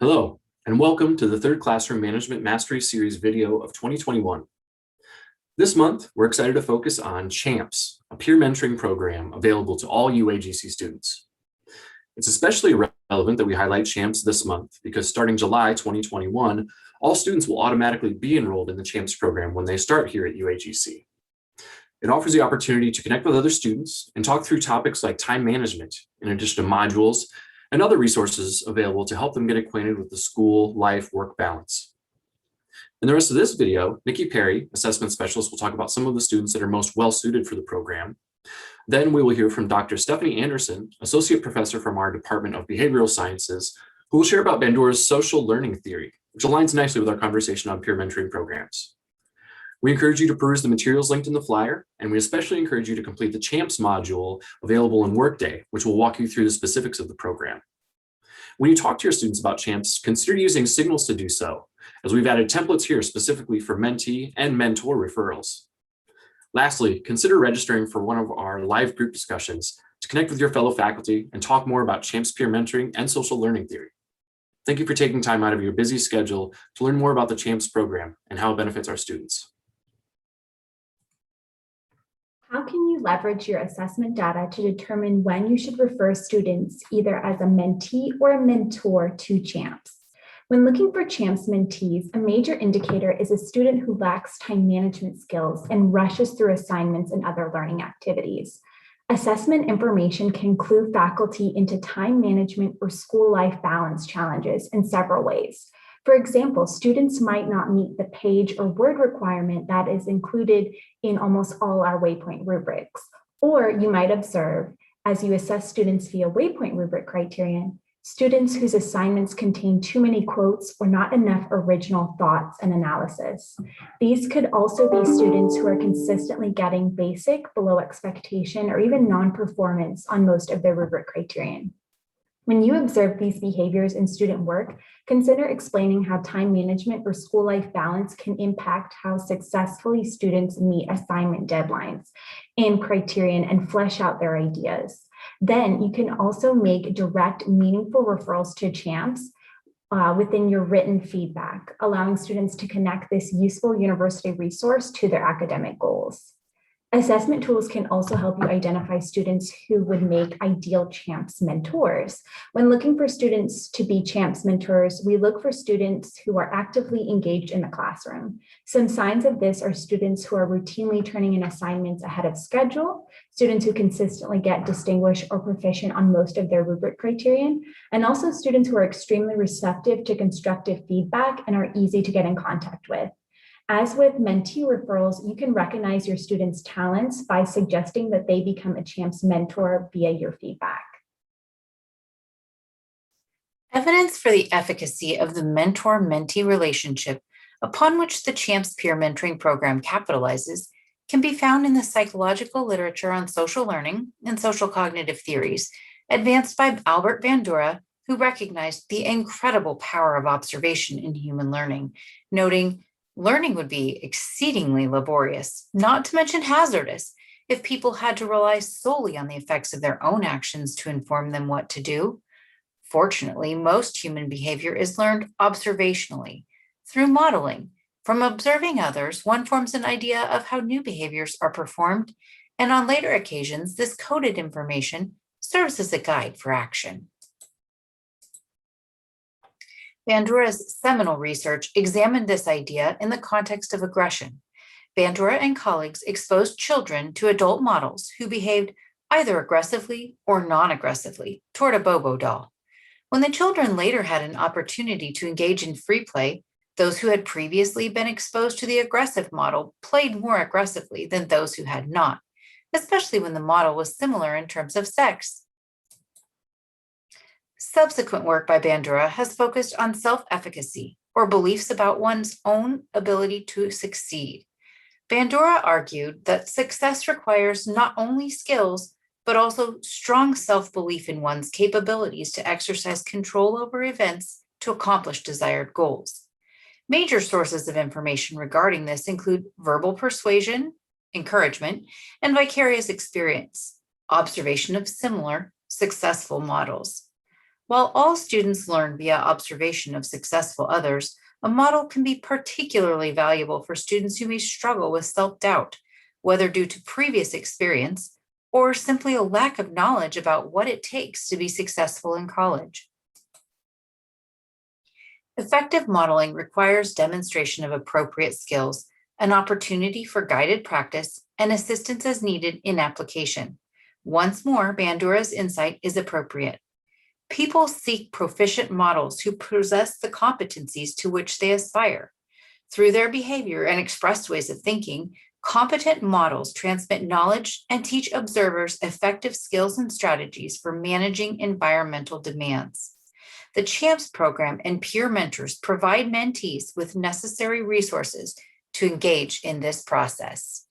Hello, and welcome to the third Classroom Management Mastery Series video of 2021. This month, we're excited to focus on CHAMPS, a peer mentoring program available to all UAGC students. It's especially relevant that we highlight CHAMPS this month because starting July 2021, all students will automatically be enrolled in the CHAMPS program when they start here at UAGC. It offers the opportunity to connect with other students and talk through topics like time management, in addition to modules and other resources available to help them get acquainted with the school, life, work balance. In the rest of this video, Nikki Perry, assessment specialist, will talk about some of the students that are most well suited for the program. Then we will hear from Dr. Stephanie Anderson, associate professor from our Department of Behavioral Sciences, who will share about Bandura's social learning theory, which aligns nicely with our conversation on peer mentoring programs. We encourage you to peruse the materials linked in the flyer, and we especially encourage you to complete the CHAMPS module available in Workday, which will walk you through the specifics of the program. When you talk to your students about CHAMPS, consider using signals to do so, as we've added templates here specifically for mentee and mentor referrals. Lastly, consider registering for one of our live group discussions to connect with your fellow faculty and talk more about CHAMPS peer mentoring and social learning theory. Thank you for taking time out of your busy schedule to learn more about the CHAMPS program and how it benefits our students. How can you leverage your assessment data to determine when you should refer students either as a mentee or a mentor to CHAMPS? When looking for CHAMPS mentees, a major indicator is a student who lacks time management skills and rushes through assignments and other learning activities. Assessment information can clue faculty into time management or school life balance challenges in several ways. For example, students might not meet the page or word requirement that is included in almost all our waypoint rubrics. Or you might observe, as you assess students via waypoint rubric criterion, students whose assignments contain too many quotes or not enough original thoughts and analysis. These could also be students who are consistently getting basic, below expectation, or even non-performance on most of their rubric criterion. When you observe these behaviors in student work, consider explaining how time management or school life balance can impact how successfully students meet assignment deadlines and criterion and flesh out their ideas. Then you can also make direct, meaningful referrals to CHAMPS within your written feedback, allowing students to connect this useful university resource to their academic goals. Assessment tools can also help you identify students who would make ideal CHAMPS mentors. When looking for students to be CHAMPS mentors, we look for students who are actively engaged in the classroom. Some signs of this are students who are routinely turning in assignments ahead of schedule, students who consistently get distinguished or proficient on most of their rubric criterion, and also students who are extremely receptive to constructive feedback and are easy to get in contact with. As with mentee referrals, you can recognize your students' talents by suggesting that they become a CHAMPS mentor via your feedback. Evidence for the efficacy of the mentor-mentee relationship upon which the CHAMPS peer mentoring program capitalizes can be found in the psychological literature on social learning and social cognitive theories, advanced by Albert Bandura, who recognized the incredible power of observation in human learning, noting, learning would be exceedingly laborious, not to mention hazardous, if people had to rely solely on the effects of their own actions to inform them what to do. Fortunately, most human behavior is learned observationally, through modeling. From observing others, one forms an idea of how new behaviors are performed, and on later occasions, this coded information serves as a guide for action. Bandura's seminal research examined this idea in the context of aggression. Bandura and colleagues exposed children to adult models who behaved either aggressively or non-aggressively toward a Bobo doll. When the children later had an opportunity to engage in free play, those who had previously been exposed to the aggressive model played more aggressively than those who had not, especially when the model was similar in terms of sex. Subsequent work by Bandura has focused on self-efficacy, or beliefs about one's own ability to succeed. Bandura argued that success requires not only skills, but also strong self-belief in one's capabilities to exercise control over events to accomplish desired goals. Major sources of information regarding this include verbal persuasion, encouragement, and vicarious experience, observation of similar successful models. While all students learn via observation of successful others, a model can be particularly valuable for students who may struggle with self-doubt, whether due to previous experience or simply a lack of knowledge about what it takes to be successful in college. Effective modeling requires demonstration of appropriate skills, an opportunity for guided practice, and assistance as needed in application. Once more, Bandura's insight is appropriate. People seek proficient models who possess the competencies to which they aspire. Through their behavior and expressed ways of thinking, competent models transmit knowledge and teach observers effective skills and strategies for managing environmental demands. The CHAMPS program and peer mentors provide mentees with necessary resources to engage in this process.